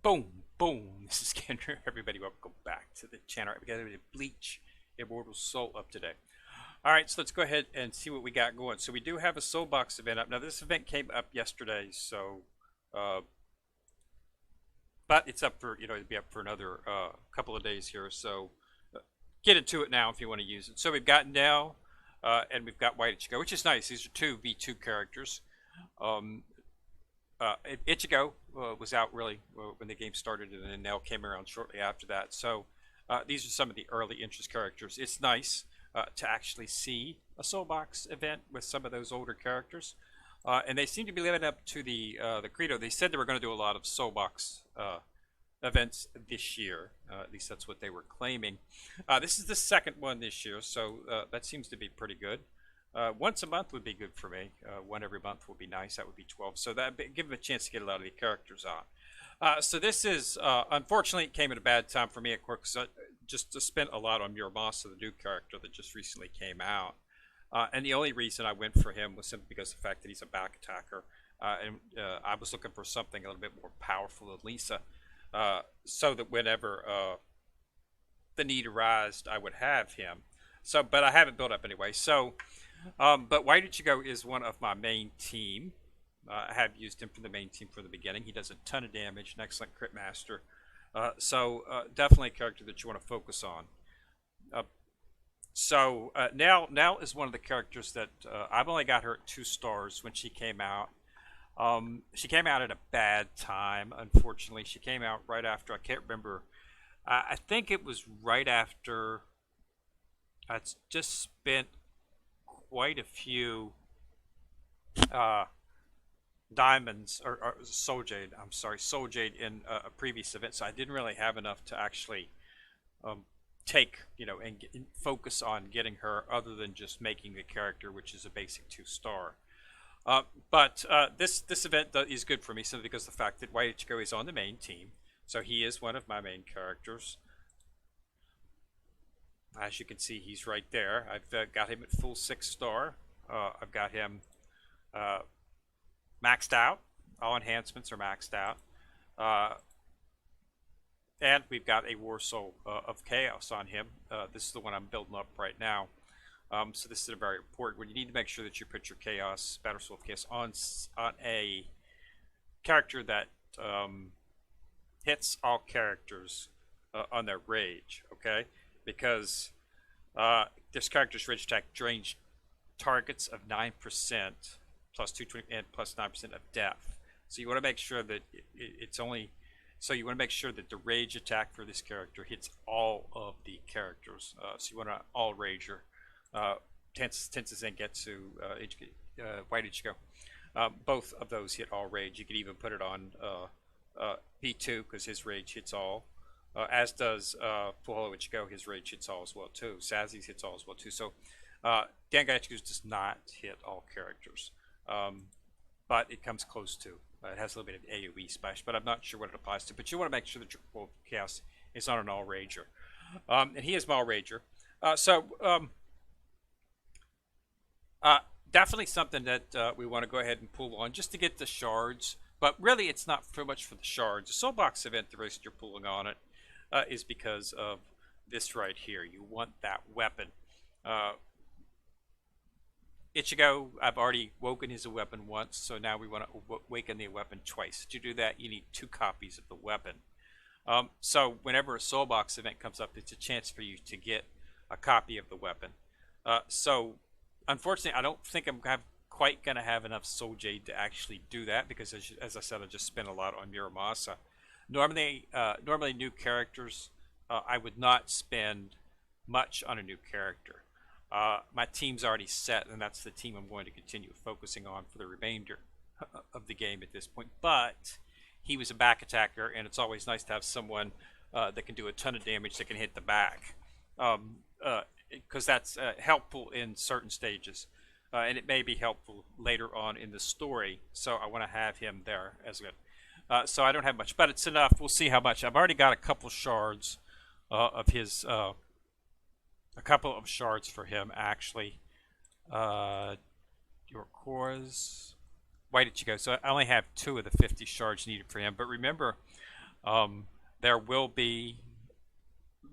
Boom, boom. This is Kendra. Everybody, welcome back to the channel. We got a Bleach Immortal Soul up today. All right, so let's go ahead and see what we got going. So we do have a Soul Box event up. Now, this event came up yesterday, so, but it's up for, it'll be up for another couple of days here. So get into it now if you want to use it. So we've got Nell and we've got White Ichigo, which is nice. These are two V2 characters. Ichigo was out really when the game started, and then Nell came around shortly after that. So these are some of the early interest characters. It's nice to actually see a Soul Box event with some of those older characters, and they seem to be living up to the credo. They said they were going to do a lot of Soul Box events this year. At least that's what they were claiming. This is the second one this year, so that seems to be pretty good. Once a month would be good for me. One every month would be nice. That would be 12. So that give them a chance to get a lot of the characters on. So this is, unfortunately, it came at a bad time for me, of course, because I just spent a lot on Muramasa, the new character that just recently came out. And the only reason I went for him was simply because of the fact that he's a back attacker. And I was looking for something a little bit more powerful than Lisa, so that whenever the need arose, I would have him. So, but I have it built up anyway. So. But White Ichigo is one of my main team. I have used him for the main team from the beginning. He does a ton of damage, an excellent crit master. So definitely a character that you want to focus on. Nell is one of the characters that I've only got her at 2 stars when she came out. She came out at a bad time, unfortunately. She came out right after, I can't remember. I think it was right after I'd just spent quite a few diamonds or soul jade. I'm sorry, soul jade in a previous event, so I didn't really have enough to actually take, and focus on getting her, other than just making the character, which is a basic 2-star. But this event is good for me simply because of the fact that White Ichigo is on the main team, so he is one of my main characters. As you can see, he's right there. I've got him at full 6-star. I've got him maxed out. All enhancements are maxed out. And we've got a War Soul of Chaos on him. This is the one I'm building up right now. So this is very important. When you need to make sure that you put your Chaos, Battle Soul of Chaos, on a character that hits all characters on their rage, okay? Because this character's rage attack drains targets of 9% plus 220 and plus 9% of death. So you want to make sure that it's only. So you want to make sure that the rage attack for this character hits all of the characters. So you want an all rager. Tenses and Getsu, White Ichigo. Both of those hit all rage. You could even put it on B2 because his rage hits all. As does Full Ichigo, his rage hits all as well too. Sazi's hits all as well too. So Dangai Ichigo does not hit all characters, but it comes close to. It has a little bit of AoE splash, but I'm not sure what it applies to. But you want to make sure that your Full Chaos is on an all rager, and he is my all rager. Definitely something that we want to go ahead and pull on just to get the shards. But really, it's not so much for the shards. The Soul Box event, the reason you're pulling on it is because of this right here. You want that weapon. Ichigo, I've already woken his weapon once, so now we want to waken the weapon twice. To do that, you need 2 copies of the weapon. So whenever a Soul Box event comes up, it's a chance for you to get a copy of the weapon. So unfortunately, I don't think I'm quite going to have enough Soul Jade to actually do that, because as I said, I just spent a lot on Muramasa. Normally new characters, I would not spend much on a new character. My team's already set, and that's the team I'm going to continue focusing on for the remainder of the game at this point. But he was a back attacker, and it's always nice to have someone that can do a ton of damage that can hit the back, because that's helpful in certain stages. And it may be helpful later on in the story, so I want to have him there as good. So I don't have much, but it's enough. We'll see how much. I've already got a couple shards of his, a couple of shards for him, actually. Your cores, White Ichigo. So I only have 2 of the 50 shards needed for him. But remember, There will be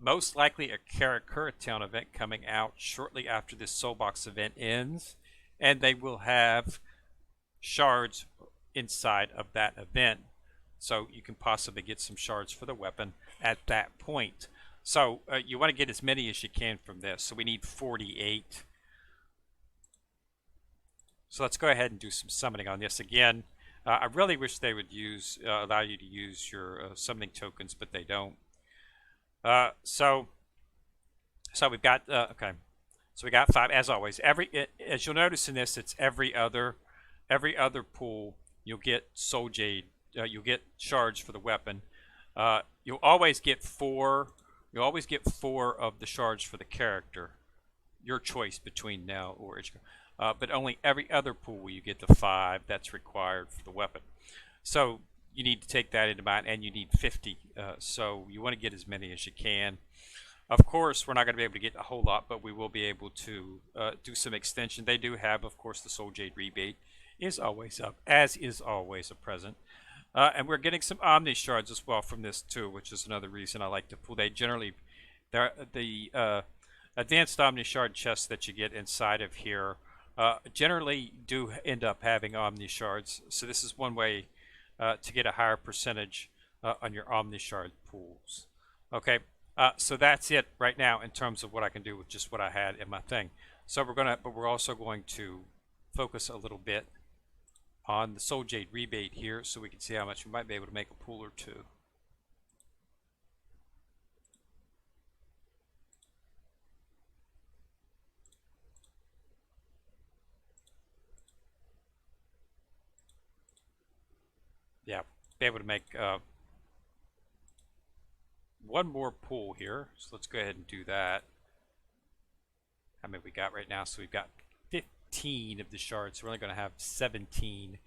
most likely a Karakura Town event coming out shortly after this Soulbox event ends, and they will have shards inside of that event. So you can possibly get some shards for the weapon at that point. So you want to get as many as you can from this. So we need 48. So let's go ahead and do some summoning on this again. I really wish they would allow you to use your summoning tokens, but they don't. So we've got okay. So we got 5 as always. As you'll notice in this, it's every other pool. You'll get Soul Jade. You'll get shards for the weapon. You'll always get 4. You'll always get 4 of the shards for the character. Your choice between now or Ichigo. But only every other pool will you get the 5 that's required for the weapon. So you need to take that into mind, and you need 50. So you want to get as many as you can. Of course, we're not going to be able to get a whole lot, but we will be able to do some extension. They do have, of course, the Soul Jade rebate is always up, as is always a present. And we're getting some Omni Shards as well from this too, which is another reason I like to pull. They generally, the advanced Omni Shard chests that you get inside of here generally do end up having Omni Shards. So this is one way to get a higher percentage on your Omni Shard pools. Okay, so that's it right now in terms of what I can do with just what I had in my thing. So we're also going to focus a little bit on the Soul Jade rebate here, so we can see how much we might be able to make a pool or two. Yeah, be able to make one more pool here. So let's go ahead and do that. How many we got right now? So we've got 15 of the shards. So we're only going to have 17.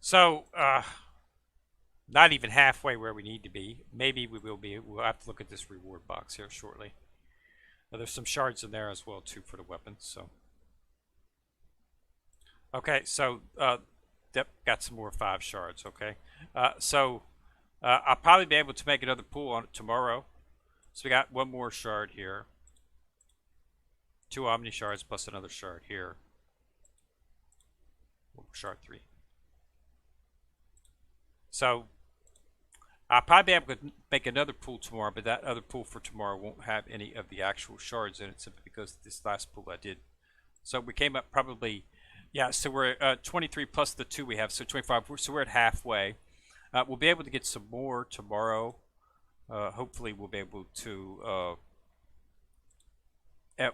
So not even halfway where we need to be. Maybe we will be. We'll have to look at this reward box here shortly. There's some shards in there as well too for the weapons. So okay, so yep, got some more 5 shards. Okay, so I'll probably be able to make another pool on it tomorrow. So we got one more shard here. 2 Omni Shards plus another shard here. Shard 3. So I'll probably be able to make another pool tomorrow, but that other pool for tomorrow won't have any of the actual shards in it simply because this last pool I did. So we came up probably, yeah, so we're 23 plus the 2 we have, so 25. So we're at halfway. We'll be able to get some more tomorrow. Hopefully we'll be able to,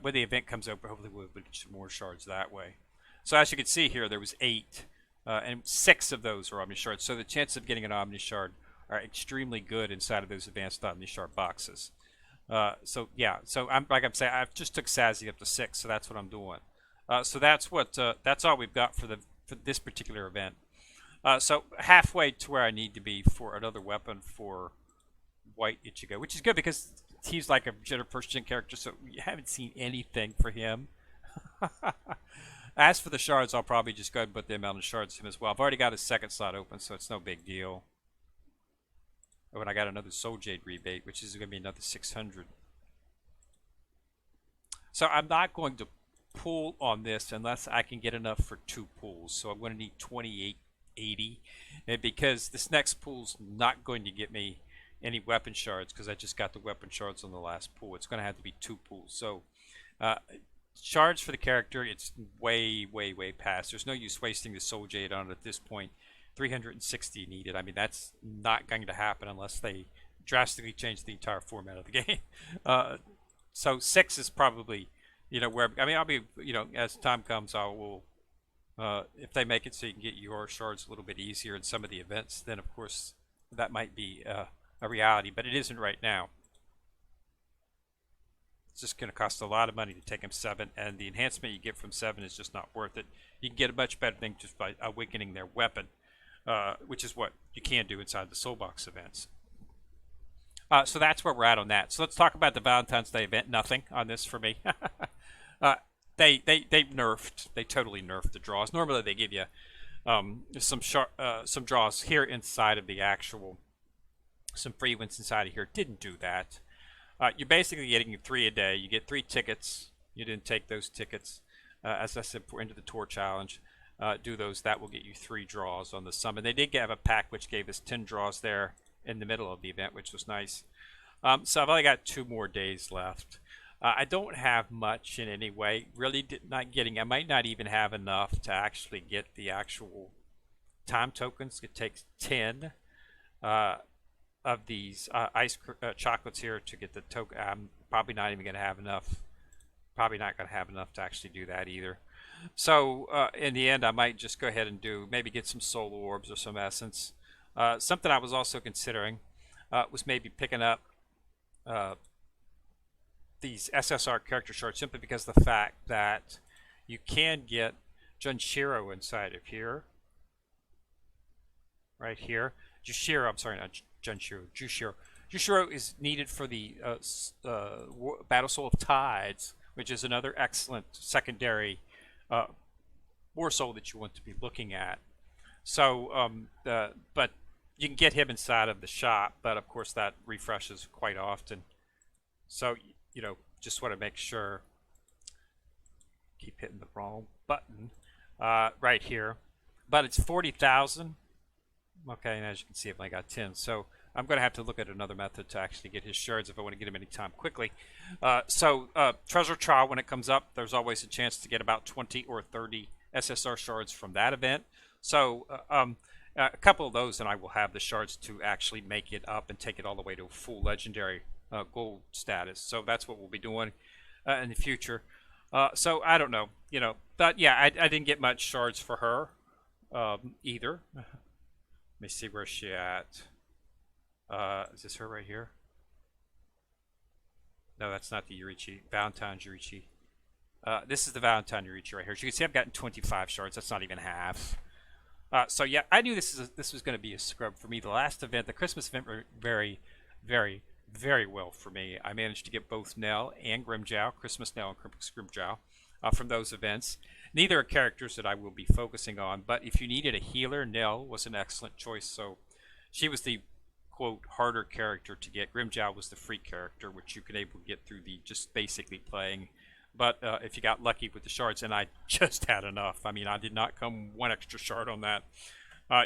when the event comes over, hopefully we'll get some more shards that way. So as you can see here, there was 8, and 6 of those are Omni Shards. So the chance of getting an Omni Shard are extremely good inside of those advanced Omni Shard boxes. So yeah, so I'm saying, I just took Sassy up to 6, so that's what I'm doing. So that's all we've got for this particular event. So halfway to where I need to be for another weapon for White Ichigo, which is good because he's like a first-gen character, so you haven't seen anything for him. As for the shards, I'll probably just go ahead and put the amount of shards to him as well. I've already got his second slot open, so it's no big deal. Oh, and I got another Soul Jade rebate, which is going to be another 600. So I'm not going to pull on this unless I can get enough for 2 pulls. So I'm going to need 2880, and because this next pool's not going to get me any weapon shards because I just got the weapon shards on the last pool. It's going to have to be 2 pools. So shards for the character, it's way past. There's no use wasting the Soul Jade on it at this point. 360 needed. I mean, that's not going to happen unless they drastically change the entire format of the game. So 6 is probably, where, I mean, I'll be, as time comes, I will, if they make it so you can get your shards a little bit easier in some of the events, then of course that might be a reality, but it isn't right now. It's just going to cost a lot of money to take him 7, and the enhancement you get from 7 is just not worth it. You can get a much better thing just by awakening their weapon, which is what you can do inside the Soulbox events. So that's where we're at on that. So let's talk about the Valentine's Day event. Nothing on this for me. They totally nerfed the draws. Normally they give you some draws here inside of the actual some free ones inside of here. Didn't do that. You're basically getting 3 a day. You get 3 tickets. You didn't take those tickets. As I said, into the tour challenge. Do those. That will get you 3 draws on the summon. They did have a pack which gave us 10 draws there in the middle of the event, which was nice. So I've only got 2 more days left. I don't have much in any way. Really not getting. I might not even have enough to actually get the actual time tokens. It takes 10 of these ice chocolates here to get the token. I'm probably not even going to have enough. Probably not going to have enough to actually do that either. So in the end, I might just go ahead and maybe get some soul orbs or some essence. Something I was also considering was maybe picking up these SSR character shards, simply because of the fact that you can get Junshiro inside of here. Right here. Jushiro, I'm sorry, not Junshiro, Jushiro. Jushiro is needed for the Battle Soul of Tides, which is another excellent secondary War Soul that you want to be looking at. So, but you can get him inside of the shop, but of course that refreshes quite often. So, you know, just want to make sure. Keep hitting the wrong button right here. But it's 40,000. Okay, and as you can see, I've only got 10. So I'm going to have to look at another method to actually get his shards if I want to get him anytime quickly. Treasure Trial, when it comes up, there's always a chance to get about 20 or 30 SSR shards from that event. So a couple of those, and I will have the shards to actually make it up and take it all the way to full legendary gold status. So that's what we'll be doing in the future. So I don't know, you know, but yeah, I didn't get much shards for her either. Let me see where she at. Is this her right here? No, that's not the Yurichi. Valentine Yurichi. This is the Valentine Yurichi right here. As you can see, I've gotten 25 shards. That's not even half. So yeah, I knew this was going to be a scrub for me. The last event, the Christmas event, were very, very, very well for me. I managed to get both Nell and Grimjow, Christmas Nell and Christmas Grimjow, from those events. Neither are characters that I will be focusing on, but if you needed a healer, Nell was an excellent choice. So she was the, quote, harder character to get. Grimjow was the free character, which you could able to get through the just basically playing. But if you got lucky with the shards, and I just had enough. I mean, I did not come 1 extra shard on that. I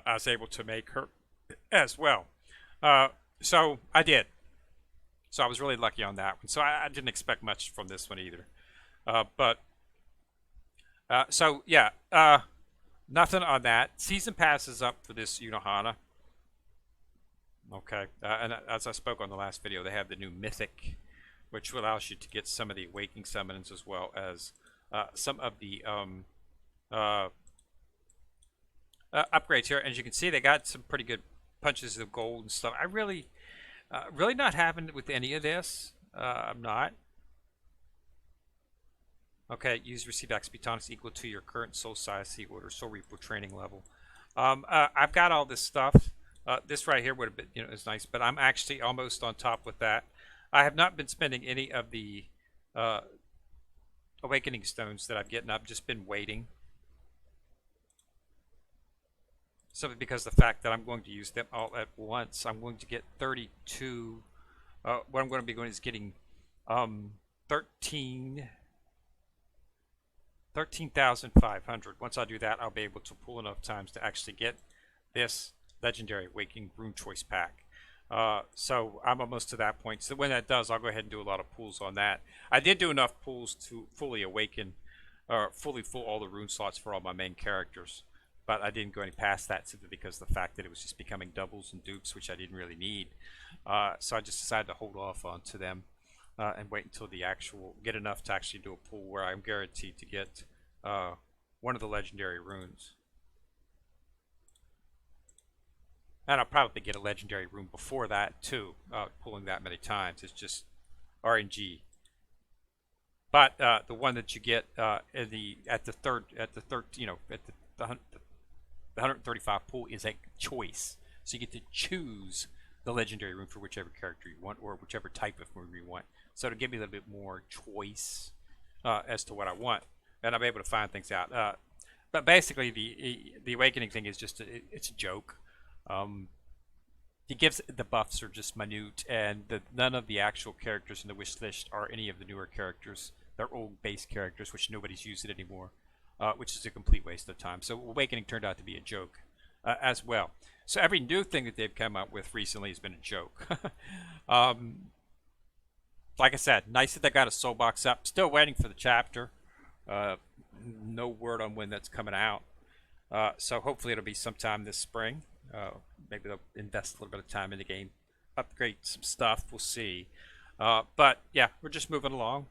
was able to make her as well. So I did. So I was really lucky on that one. So I didn't expect much from this one either. So yeah, nothing on that. Season pass is up for this Unohana. Okay, and as I spoke on the last video, they have the new Mythic, which allows you to get some of the Awakening Summons as well as some of the upgrades here. As you can see, they got some pretty good punches of gold and stuff. I really not having it with any of this. I'm not. Okay, use receive XP tonics equal to your current soul size, C order, soul reaper training level. I've got all this stuff. This right here would have been, is nice, but I'm actually almost on top with that. I have not been spending any of the awakening stones that I've gotten. I've just been waiting. Simply because of the fact that I'm going to use them all at once. I'm going to get 32. What I'm going to be doing is getting 13,500. Once I do that, I'll be able to pull enough times to actually get this legendary Awakening Rune Choice pack. So I'm almost to that point. So when that does, I'll go ahead and do a lot of pulls on that. I did do enough pulls to fully awaken, or fully full all the rune slots for all my main characters. But I didn't go any past that simply because of the fact that it was just becoming doubles and dupes, which I didn't really need. So I just decided to hold off onto them and wait until get enough to actually do a pull where I'm guaranteed to get one of the legendary runes. And I'll probably get a legendary rune before that too. Pulling that many times, it's just RNG. But the one that you get at the 135 pull is a choice, so you get to choose the legendary rune for whichever character you want or whichever type of rune you want. So to give me a little bit more choice as to what I want, and I'm able to find things out. But basically, the awakening thing is just it's a joke. he gives the buffs are just minute, and none of the actual characters in the wish list are any of the newer characters. They're old base characters, which nobody's using anymore, which is a complete waste of time. So Awakening turned out to be a joke as well. So every new thing that they've come up with recently has been a joke. um, like I said, nice that they got a soul box up. Still waiting for the chapter. Uh, no word on when that's coming out. So hopefully it'll be sometime this spring. Maybe they'll invest a little bit of time in the game, upgrade some stuff. We'll see. But yeah, we're just moving along.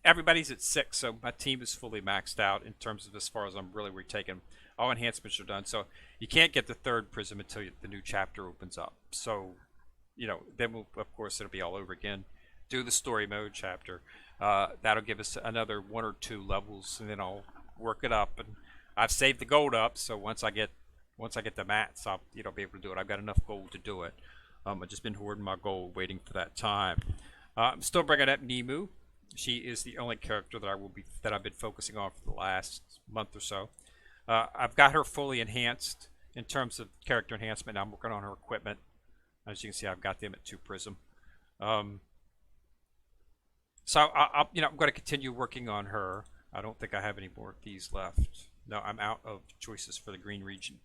Everybody's at 6, so my team is fully maxed out in terms of as far as I'm really retaking. All enhancements are done, so you can't get the third prism until the new chapter opens up. So, then of course it'll be all over again. Do the story mode chapter. That'll give us another 1 or 2 levels, and then I'll work it up. And I've saved the gold up, so once I get the mats, I'll be able to do it. I've got enough gold to do it. I've just been hoarding my gold, waiting for that time. I'm still bringing up Nemu. She is the only character that I've been focusing on for the last month or so. I've got her fully enhanced in terms of character enhancement. I'm working on her equipment. As you can see, I've got them at 2 prism. So I'm going to continue working on her. I don't think I have any more of these left. No, I'm out of choices for the green region.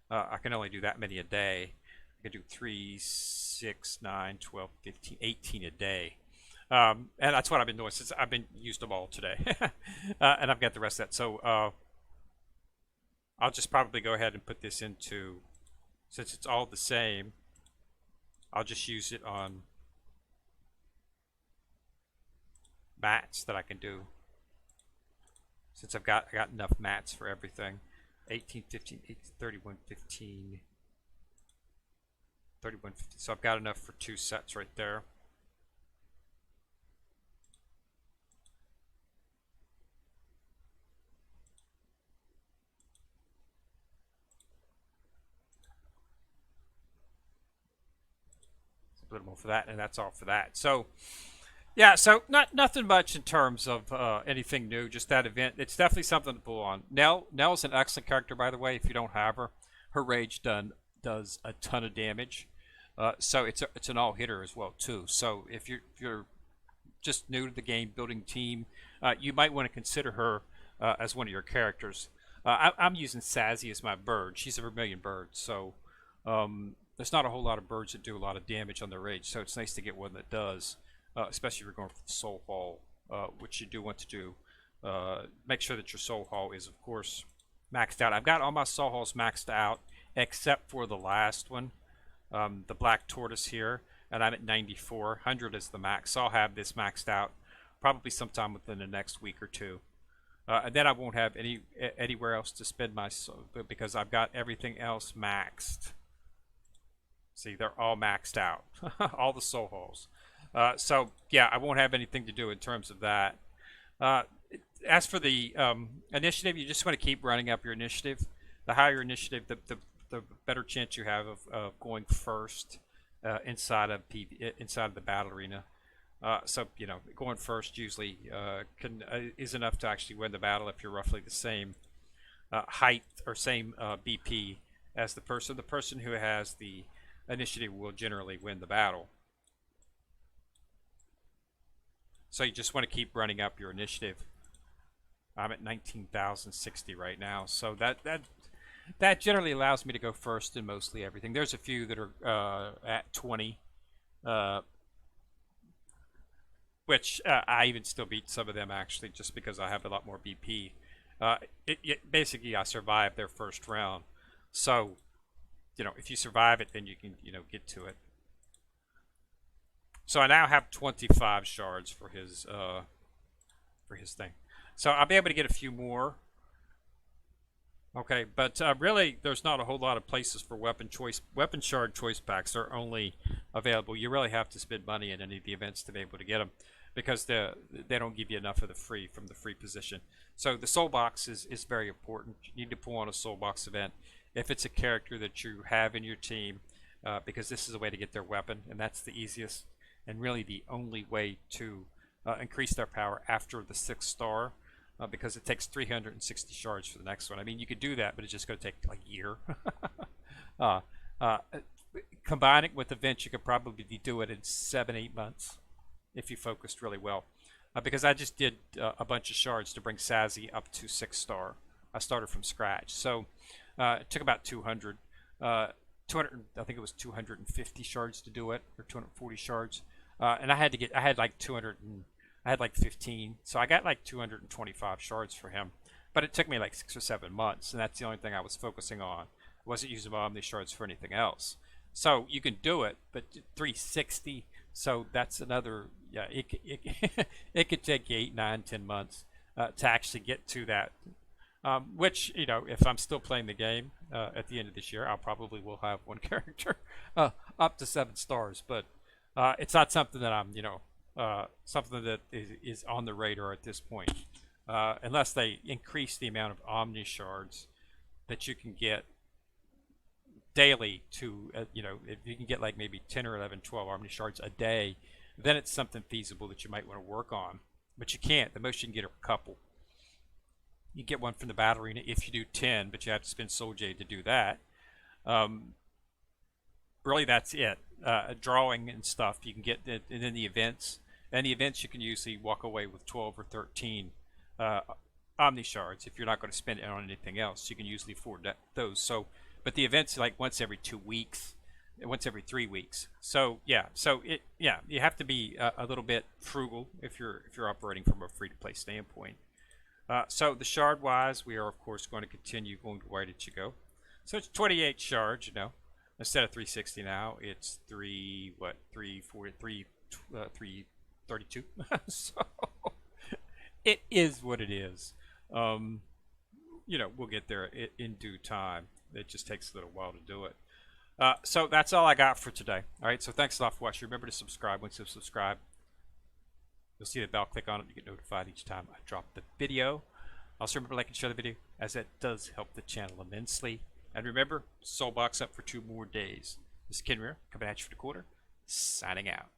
I can only do that many a day. I can do 3, 6, 9, 12, 15, 18 a day. And that's what I've been doing since I've been used them all today. And I've got the rest of that. So I'll just probably go ahead and put this into, since it's all the same, I'll just use it on mats that I can do. Since I got enough mats for everything. 18, 15, 18, 31, 15, 31, 15. So I've got enough for 2 sets right there. A little more for that, and that's all for that. So yeah, so nothing much in terms of anything new, just that event. It's definitely something to pull on. Nell's an excellent character, by the way. If you don't have her, her rage does a ton of damage. So it's an all hitter as well too. So if you're just new to the game, building team, you might want to consider her as one of your characters. I'm using Sassy as my bird. She's a Vermilion bird, so there's not a whole lot of birds that do a lot of damage on their rage. So it's nice to get one that does. Especially if you're going for the soul hall, which you do want to do. Make sure that your soul hall is, of course, maxed out. I've got all my soul halls maxed out, except for the last one, the black tortoise here, and I'm at 94. 100 is the max, so I'll have this maxed out probably sometime within the next week or 2. And then I won't have anywhere else to spend my soul, because I've got everything else maxed. See, they're all maxed out, all the soul halls. So yeah, I won't have anything to do in terms of that. As for the initiative, you just want to keep running up your initiative. The higher initiative, the better chance you have of going first inside of the battle arena. So going first usually is enough to actually win the battle if you're roughly the same height or same BP as the person. The person who has the initiative will generally win the battle. So you just want to keep running up your initiative. I'm at 19,060 right now, so that generally allows me to go first in mostly everything. There's a few that are at 20, which I even still beat some of them actually, just because I have a lot more BP. Basically, I survived their first round, so if you survive it, then you can get to it. So I now have 25 shards for his thing. So I'll be able to get a few more. Okay, but really, there's not a whole lot of places for weapon shard choice packs. Are only available. You really have to spend money in any of the events to be able to get them, because they don't give you enough of the free from the free position. So the soul box is very important. You need to pull on a soul box event if it's a character that you have in your team, because this is a way to get their weapon, and that's the easiest and really the only way to increase their power after the 6th star, because it takes 360 shards for the next one. I mean, you could do that, but it's just going to take like a year. combine it with events, you could probably do it in 7-8 months if you focused really well. Because I just did a bunch of shards to bring Sassy up to 6-star. I started from scratch, so it took about 200. 200, I think it was 250 shards to do it, or 240 shards, and I had like 200, I had like 15, so I got like 225 shards for him. But it took me like 6 or 7 months, and that's the only thing I was focusing on. I wasn't using my Omni shards for anything else. So you can do it, but 360. So that's another. Yeah, it could take you 8, 9, 10 months to actually get to that. Which, you know, if I'm still playing the game at the end of this year, I probably will have one character up to 7 stars. But it's not something that I'm, you know, something that is on the radar at this point. Unless they increase the amount of Omni shards that you can get daily to, you know, if you can get like maybe 10 or 11, 12 Omni shards a day, then it's something feasible that you might want to work on. But you can't. The most you can get are a couple. You get one from the battle arena if you do 10, but you have to spend Soul Jade to do that. Really, that's it. Drawing and stuff you can get, and then the events. And the events you can usually walk away with 12 or 13 Omni shards if you're not going to spend it on anything else. You can usually afford those. So, but the events are like once every 2 weeks, once every 3 weeks. So yeah, you have to be a little bit frugal if you're operating from a free-to-play standpoint. So the shard wise, we are of course going to continue going to White Ichigo. So it's 28 shards, you know, instead of 360 now, it's 332. So it is what it is. You know, we'll get there in due time. It just takes a little while to do it. So that's all I got for today. All right, so thanks a lot for watching. Remember to subscribe. Once you subscribe, you'll see the bell. Click on it to get notified each time I drop the video. Also remember to like and share the video, as that does help the channel immensely. And remember, Soulbox up for 2 more days. This is Kenrir, coming at you for the quarter, signing out.